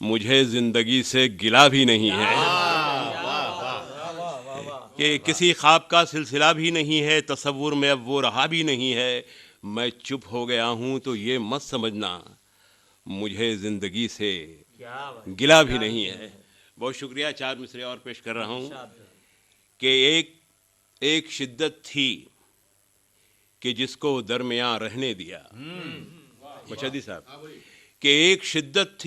مجھے زندگی سے گلا بھی نہیں ہے، کہ کسی خواب کا سلسلہ بھی نہیں ہے، تصور میں اب وہ رہا بھی نہیں ہے، میں چپ ہو گیا ہوں تو یہ مت سمجھنا مجھے زندگی سے گلا بھی نہیں ہے۔ بہت شکریہ، 4 مصرے اور پیش کر رہا ہوں کہ ایک شدت تھی کہ جس کو درمیان رہنے دیا، مشہدی صاحب، کہ ایک شدت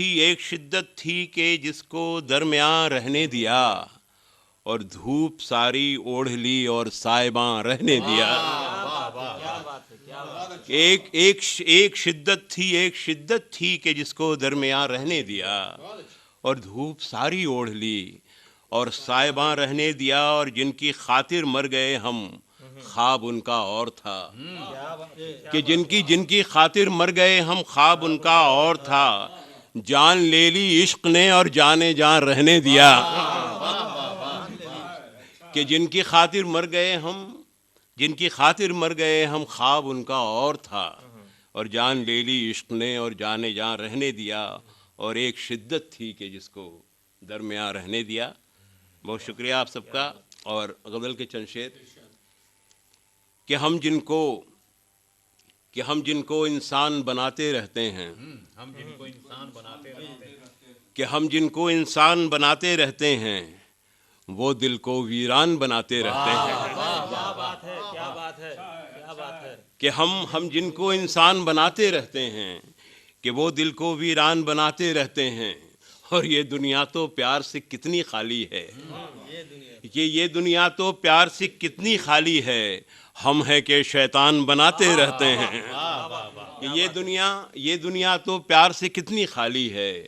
تھی کہ جس کو درمیان رہنے دیا، اور دھوپ ساری اوڑھ لی اور سائباں رہنے دیا۔ ایک شدت تھی کہ جس کو درمیان رہنے دیا، اور دھوپ ساری اوڑھ لی اور سائباں رہنے دیا، اور جن کی خاطر مر گئے ہم خواب ان کا اور تھا، کہ جن کی خاطر مر گئے ہم خواب ان کا اور تھا، جان لے لی عشق نے اور جانے جان رہنے دیا، کہ جن کی خاطر مر گئے ہم خواب ان کا اور تھا، اور جان لے لی عشق نے اور جانے جان رہنے دیا، اور ایک شدت تھی کہ جس کو درمیان رہنے دیا۔ بہت شکریہ آپ سب کا۔ اور غزل کے چند شعر کہ ہم جن کو انسان بناتے رہتے ہیں، کہ ہم جن کو انسان بناتے رہتے ہیں، وہ دل کو ویران بناتے رہتے ہیں، کہ ہم جن کو انسان بناتے رہتے ہیں، کہ وہ دل کو ویران بناتے رہتے ہیں، اور یہ دنیا تو پیار سے کتنی خالی ہے، کہ یہ دنیا تو پیار سے کتنی خالی ہے، ہم ہے کہ شیطان بناتے رہتے ہیں، کہ یہ دنیا تو پیار سے کتنی خالی ہے،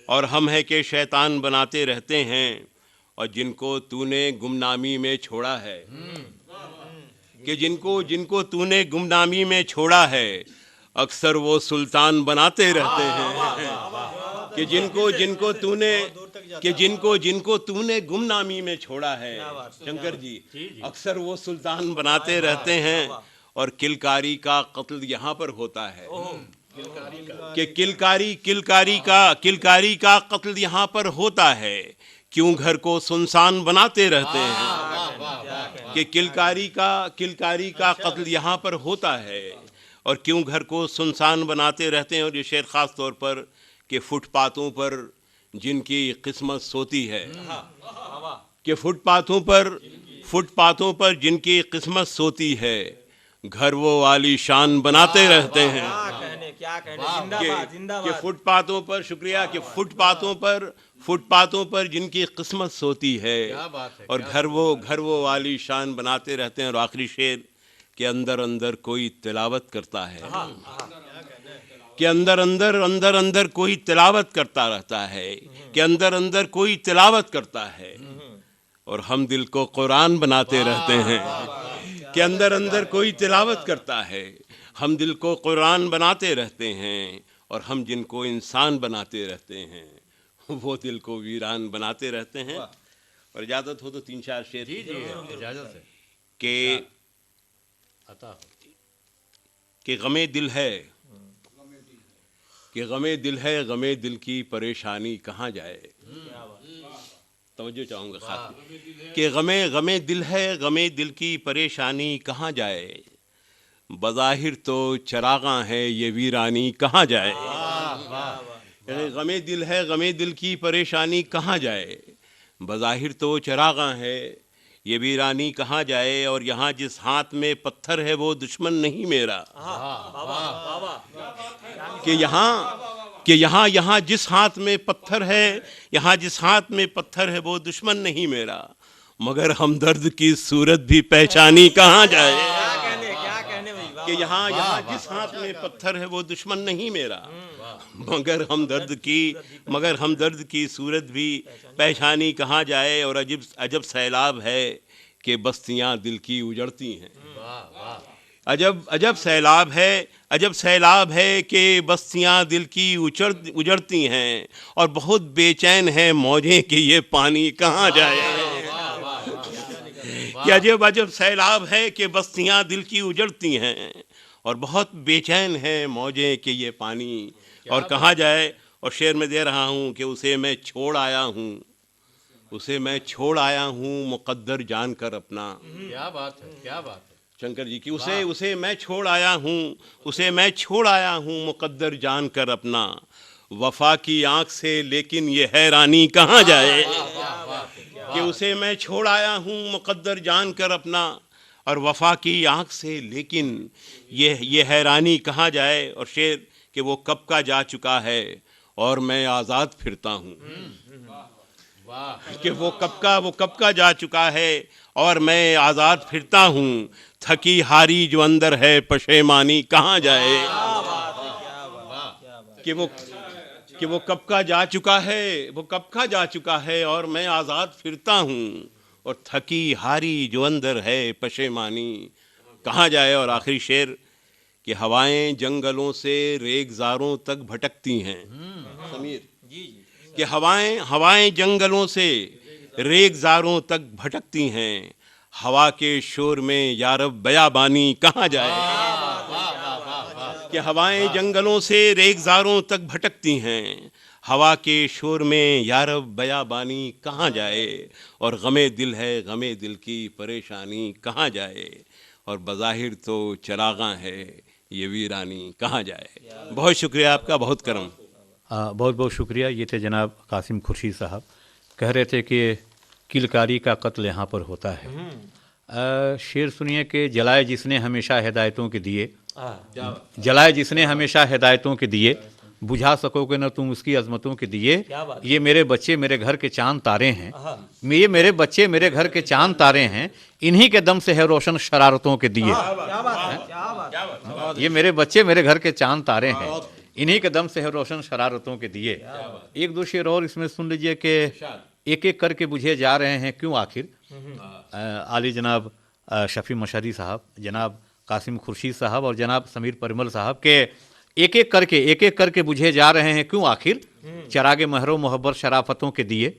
اور ہم ہے کہ شیطان بناتے رہتے ہیں، اور جن کو تو نے گمنامی میں چھوڑا ہے، کہ جن کو تو نے گمنامی میں چھوڑا ہے، اکثر وہ سلطان بناتے رہتے ہیں، کہ جن کو تو نے گمنامی میں چھوڑا ہے، شنکر جی، اکثر وہ سلطان بناتے رہتے ہیں، اور کلکاری کا قتل یہاں پر ہوتا ہے، کہ کلکاری کا قتل یہاں پر ہوتا ہے، کیوں گھر کو سنسان بناتے رہتے ہیں، کہ کلکاری کا قتل یہاں پر ہوتا ہے، اور کیوں گھر کو سنسان بناتے رہتے ہیں۔ اور یہ شعر خاص طور پر کہ فٹ پاتھوں پر جن کی قسمت سوتی ہے، کہ فٹ پاتھوں پر جن کی قسمت سوتی ہے، گھر وہ عالی شان بناتے رہتے ہیں، کہ فٹ پاتھوں پر، شکریہ، کہ فٹ پاتھوں پر جن کی قسمت سوتی ہے، اور گھر وہ عالی شان بناتے رہتے ہیں۔ اور آخری شعر کہ اندر کوئی تلاوت کرتا ہے، کہ اندر کوئی تلاوت کرتا رہتا ہے، کہ اندر کوئی تلاوت کرتا ہے، اور ہم دل کو قرآن بناتے رہتے ہیں، کہ اندر کوئی تلاوت کرتا ہے، ہم دل کو قرآن بناتے رہتے ہیں، اور ہم جن کو انسان بناتے رہتے ہیں، وہ دل کو ویران بناتے رہتے ہیں۔ اور اجازت ہو تو 3-4 شعر اجازت ہے کہ غمِ دل ہے، غمِ دل کی پریشانی کہاں جائے، توجہ چاہوں گا خاطر، کہ غمِ دل ہے، غمِ دل کی پریشانی کہاں جائے، بظاہر تو چراغاں ہے یہ ویرانی کہاں جائے، غمِ دل ہے، غمِ دل کی پریشانی کہاں جائے، بظاہر تو چراغاں ہے یہ ویرانی کہاں جائے، اور یہاں جس ہاتھ میں پتھر ہے وہ دشمن نہیں میرا، کہ یہاں جس ہاتھ میں پتھر ہے وہ دشمن نہیں میرا، مگر ہمدرد کی صورت بھی پہچانی کہاں جائے، کہ یہاں جس ہاتھ میں پتھر ہے وہ دشمن نہیں میرا، مگر ہمدرد کی صورت بھی پہچانی کہاں جائے، اور عجب سیلاب ہے کہ بستیاں دل کی اجڑتی ہیں، عجب سیلاب ہے کہ بستیاں دل کی اجڑتی ہیں، اور بہت بے چین ہیں موجیں کہ یہ پانی کہاں جائے، کہ عجب سیلاب ہے کہ بستیاں دل کی اجڑتی ہیں، اور بہت بے چین ہیں موجیں کہ یہ پانی اور کہاں جائے، اور شعر میں دے رہا ہوں کہ اسے میں چھوڑ آیا ہوں، اسے میں چھوڑ آیا ہوں مقدر جان کر اپنا. کیا بات ہے، کیا بات ہے. شنکر جی کی اسے میں چھوڑ آیا ہوں، اسے میں چھوڑ آیا ہوں مقدر جان کر اپنا. وفا کی آنکھ سے لیکن یہ حیرانی کہاں جائے کہ اسے میں چھوڑ آیا ہوں مقدر جان کر اپنا، اور وفا کی آنکھ سے لیکن یہ حیرانی کہاں جائے. اور شعر کہ وہ کب کا جا چکا ہے اور میں آزاد پھرتا ہوں، کہ وہ کب کا جا چکا ہے اور میں آزاد پھرتا ہوں. تھکی ہاری جو اندر ہے پشیمانی کہاں جائے کہ وہ کب کا جا چکا ہے، وہ کب کا جا چکا ہے اور میں آزاد پھرتا ہوں. اور تھکی ہاری جو اندر ہے پشیمانی کہاں جائے. اور آخری شعر کہ ہوائیں جنگلوں سے ریگزاروں تک بھٹکتی ہیں. سمیر کہ ہوائیں جنگلوں سے ریگزاروں تک بھٹکتی ہیں. ہوا کے شور میں یارب بیابانی کہاں جائے کہ ہوائیں جنگلوں سے ریگزاروں تک بھٹکتی ہیں. ہوا کے شور میں یارب بیابانی کہاں جائے. اور غم دل ہے غم دل کی پریشانی کہاں جائے. اور بظاہر تو چراغاں ہے یہ ویرانی کہاں جائے. بہت شکریہ آپ کا، بہت کرم. بہت بہت شکریہ. یہ تھے جناب قاسم خورشید صاحب، کہہ رہے تھے کہ کلکاری کا قتل یہاں پر ہوتا ہے. شعر سنیے کہ جلائے جس نے ہمیشہ ہدایتوں کے دیے، جلائے جس نے ہمیشہ ہدایتوں کے دیے، بجھا سکو گے نہ تم اس کی عظمتوں کے دیے. یہ میرے بچے میرے گھر کے چاند تارے ہیں، یہ میرے بچے میرے گھر کے چاند تارے ہیں، انہی کے دم سے ہے روشن شرارتوں کے دیے. یہ میرے بچے میرے گھر کے چاند تارے ہیں، انہی کے دم سے ہے روشن شرارتوں کے دیے. ایک دو شعر اور اس میں سن لیجئے کہ ایک ایک کر کے بجھے جا رہے ہیں کیوں آخر. عالی جناب شفیع مشہدی صاحب، جناب قاسم خورشید صاحب اور جناب سمیر پرمل صاحب کے ایک ایک کر کے بجھے جا رہے ہیں کیوں آخر. چراغ مہر و محبت شرافتوں کے دیے،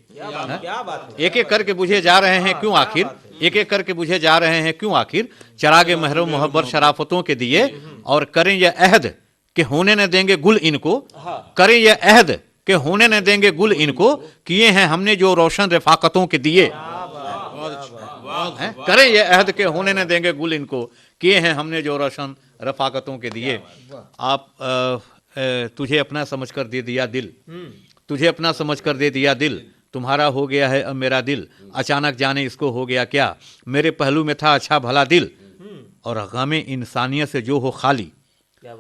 ایک ایک کر کے بجھے جا رہے ہیں کیوں آخر، ایک ایک کر کے بجھے جا رہے ہیں کیوں آخر. چراغ مہر و محبت شرافتوں کے دیے. اور کریں یہ عہد کہ ہونے نہ دیں گے گل ان کو، کریں یہ عہد کہ ہونے نہ دیں گے گل ان کو، کیے ہیں ہم نے جو روشن رفاقتوں کے دیے. کریں یہ عہد کہ ہونے نہ دیں گے گل ان کو، کیے ہیں ہم نے جو روشن رفاقتوں کے دیے. آپ تجھے اپنا سمجھ کر دے دیا دل، تجھے اپنا سمجھ کر دے دیا دل، تمہارا ہو گیا ہے اب میرا دل، اچانک جانے اس کو ہو گیا کیا، میرے پہلو میں تھا اچھا بھلا دل. اور غم انسانیت سے جو ہو خالی،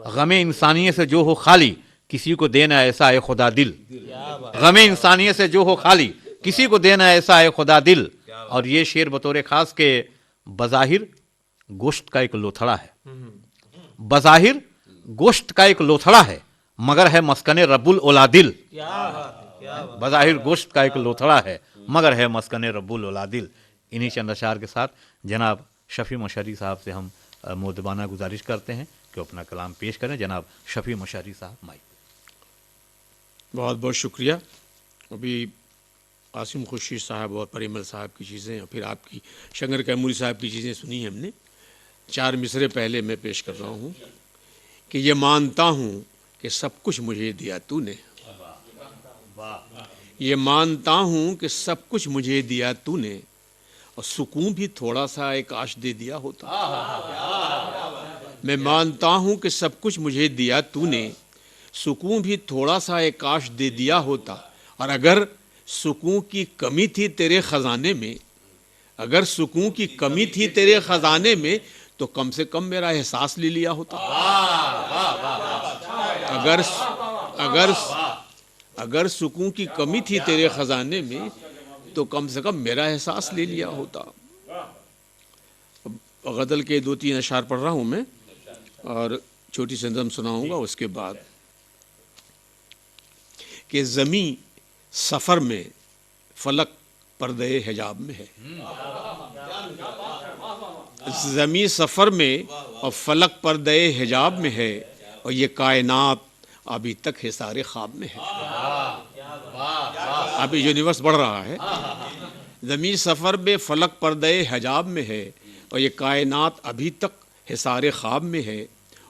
غم انسانیت سے جو ہو خالی، کسی کو دینا ایسا ہے خدا دل. غم انسانیت سے جو ہو خالی، کسی کو دینا ایسا ہے خدا دل. اور یہ شعر بطور خاص کے بظاہر گوشت کا ایک لوتھڑا ہے، بظاہر گوشت کا ایک لوتھڑا ہے مگر ہے مسکن رب الاولا دل. بظاہر گوشت کا ایک لوتھڑا ہے مگر ہے مسکن رب الاولا دل. انہی چند اشعار کے ساتھ جناب شفیع مشہدی صاحب سے ہم مؤدبانہ گزارش کرتے ہیں کہ اپنا کلام پیش کریں. جناب شفیع مشہدی صاحب مائک. بہت بہت شکریہ. ابھی قاسم خورشید صاحب اور پریمل صاحب کی چیزیں اور پھر آپ کی شنکر کیموری صاحب کی چیزیں سنی ہم نے. 4 مصرے پہلے میں پیش کر رہا ہوں کہ یہ مانتا ہوں کہ سب کچھ مجھے دیا تو نے، یہ مانتا ہوں کہ سب کچھ مجھے دیا تو نے، اور سکون بھی تھوڑا سا ایک کاش دے دیا ہوتا. میں مانتا ہوں کہ سب کچھ مجھے دیا تو نے، سکون بھی تھوڑا سا ایک کاش دے دیا ہوتا. اور اگر سکون کی کمی تھی تیرے خزانے میں، اگر سکون کی کمی تھی تیرے خزانے میں تو کم سے کم میرا احساس لے لیا ہوتا. اگر سکون کی کمی تھی تیرے خزانے میں تو کم سے کم میرا احساس لے لیا ہوتا. غزل کے 2-3 اشعار پڑھ رہا ہوں میں اور چھوٹی سی نظم سناؤں گا اس کے بعد. کہ زمیں سفر میں فلک پردے حجاب میں ہے، زمیں سفر میں اور فلک پردے حجاب میں ہے، اور یہ کائنات ابھی تک حصار خواب میں ہے. ابھی یونیورس بڑھ رہا ہے. زمیں سفر میں فلک پردے حجاب میں ہے، اور یہ کائنات ابھی تک حصار خواب میں ہے.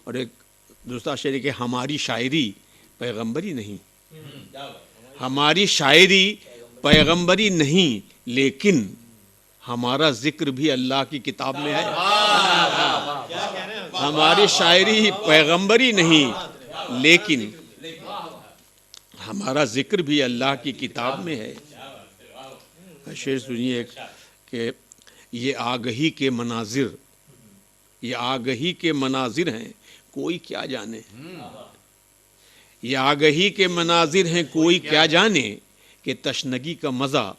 اور ایک دوسرا شعر کہ ہماری شاعری پیغمبری نہیں، ہماری شاعری پیغمبری نہیں لیکن ہمارا ذکر بھی اللہ کی کتاب میں ہے. ہماری شاعری پیغمبری نہیں لیکن ہمارا ذکر بھی اللہ کی کتاب میں ہے. شعر سنیے ایک کہ یہ آگہی کے مناظر، یہ آگہی کے مناظر ہیں کوئی کیا جانے، یہ آگہی کے مناظر ہیں کوئی کیا جانے کہ تشنگی کا مزہ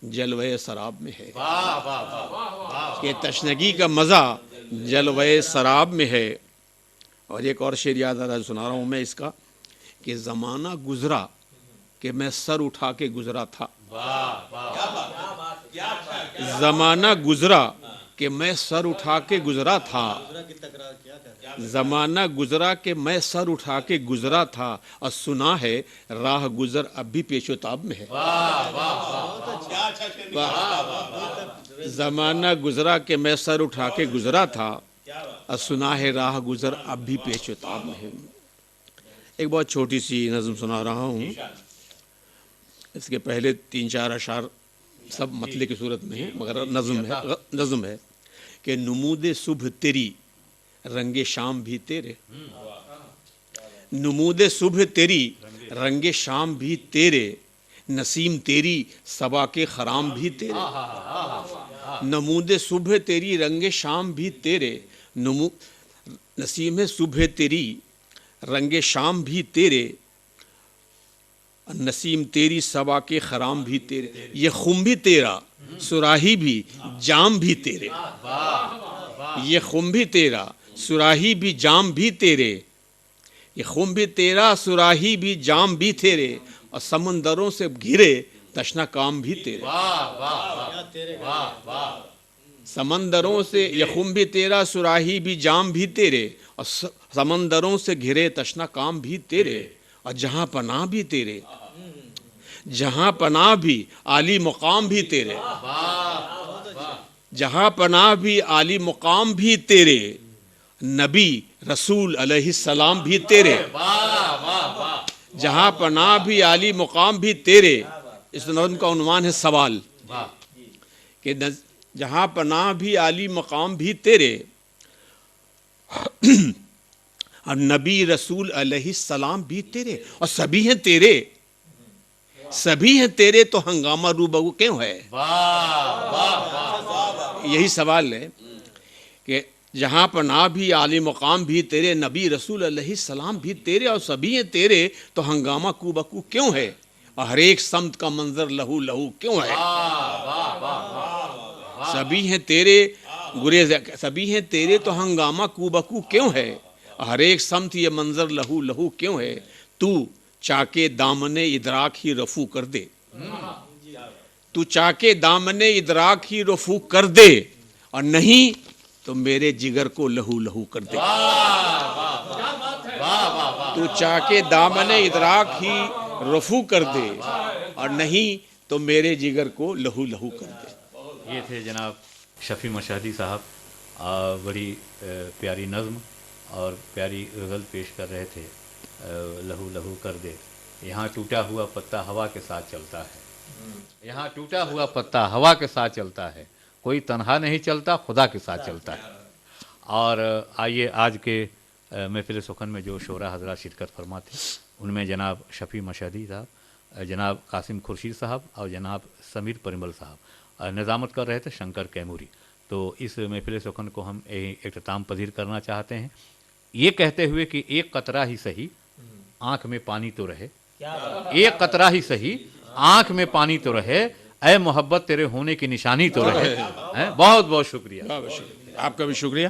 جلوے سراب میں ہے. کہ تشنگی کا مزہ جلوے سراب میں ہے. اور ایک اور شعر یاد آ رہا ہے، سنا رہا ہوں میں اس کا کہ زمانہ گزرا کہ میں سر اٹھا کے گزرا تھا. زمانہ گزرا کہ میں سر اٹھا کے گزرا تھا. زمانہ گزرا کہ میں سر اٹھا کے گزرا تھا اور سنا ہے راہ گزر اب بھی پیش و تاب میں ہے. زمانہ گزرا کہ میں سر اٹھا کے گزرا تھا اور سنا ہے راہ گزر اب بھی پیش و تاب میں ہے. ایک بہت چھوٹی سی نظم سنا رہا ہوں. اس کے پہلے 3-4 اشعار سب مطلع کی صورت میں ہیں مگر نظم ہے کہ نمود صبح تیری رنگ شام بھی تیرے، نمود صبح تیری رنگ شام بھی تیرے، نسیم تیری صبا کے خرام بھی تیرے. نمود صبح تیری رنگ شام بھی تیرے، نسیم صبح تیری رنگ شام بھی تیرے، نسیم تیری صبا کے خرام بھی تیرے. یہ خم بھی تیرا سراہی بھی جام بھی تیرے، یہ خم بھی تیرا سراہی بھی جام بھی تیرے، یہ خم بھی تیرا سراہی بھی جام بھی تیرے، اور سمندروں سے گھرے تشنا کام بھی تیرے. سمندروں سے یہ خم بھی تیرا سراہی بھی جام بھی تیرے، اور سمندروں سے گھرے تشنا کام بھی تیرے، اور جہاں پناہ بھی تیرے، جہاں پناہ بھی عالی مقام بھی تیرے، جہاں پناہ بھی عالی مقام بھی تیرے، نبی رسول علیہ السلام بھی تیرے. جہاں پناہ بھی عالی مقام بھی تیرے. اس نظم کا عنوان ہے سوال کہ جہاں پناہ بھی عالی مقام بھی تیرے اور نبی رسول علیہ السلام بھی تیرے، اور سبھی ہیں تیرے، سبھی ہیں تیرے تو ہنگامہ روبرو کیوں ہے. یہی سوال ہے کہ جہاں پناہ بھی عالی مقام بھی تیرے، نبی رسول علیہ السلام بھی تیرے، اور سبھی ہیں تیرے تو ہنگامہ کو بکو کیوں ہے، اور ہر ایک سمت کا منظر لہو لہو کیوں ہے. سبھی ہیں تیرے گریز، سبھی ہیں تیرے تو ہنگامہ کو بکو کیوں ہے، ہر ایک سمت یہ منظر لہو لہو کیوں ہے. تو چاکے دامن ادراک ہی رفو کر دے، تو چاکے دامن ادراک ہی رفو کر دے، اور نہیں تو میرے جگر کو لہو لہو کر دے. تو چاکے دامن ادراک ہی رفو کر دے، اور نہیں تو میرے جگر کو لہو لہو کر دے. یہ تھے جناب شفیع مشہدی صاحب، بڑی پیاری نظم اور پیاری غزل پیش کر رہے تھے. لہو لہو کر دے. یہاں ٹوٹا ہوا پتا ہوا کے ساتھ چلتا ہے، یہاں ٹوٹا ہوا پتا ہوا کے ساتھ چلتا ہے، کوئی تنہا نہیں چلتا خدا کے ساتھ چلتا ہے. اور آئیے آج کے محفل سخن میں جو شعراء حضرات شرکت فرماتے ان میں جناب شفیع مشہدی صاحب، جناب قاسم خورشید صاحب اور جناب سمیر پریمل صاحب. نظامت کر رہے تھے شنکر کیموری. تو اس محفل سخن کو ہم اختتام پذیر کرنا چاہتے ہیں یہ کہتے ہوئے کہ ایک قطرہ ہی صحیح آنکھ میں پانی تو رہے، ایک قطرہ ہی صحیح آنکھ میں پانی تو رہے، اے محبت تیرے ہونے کی نشانی تو رہے. بہت بہت شکریہ. آپ کا بھی شکریہ.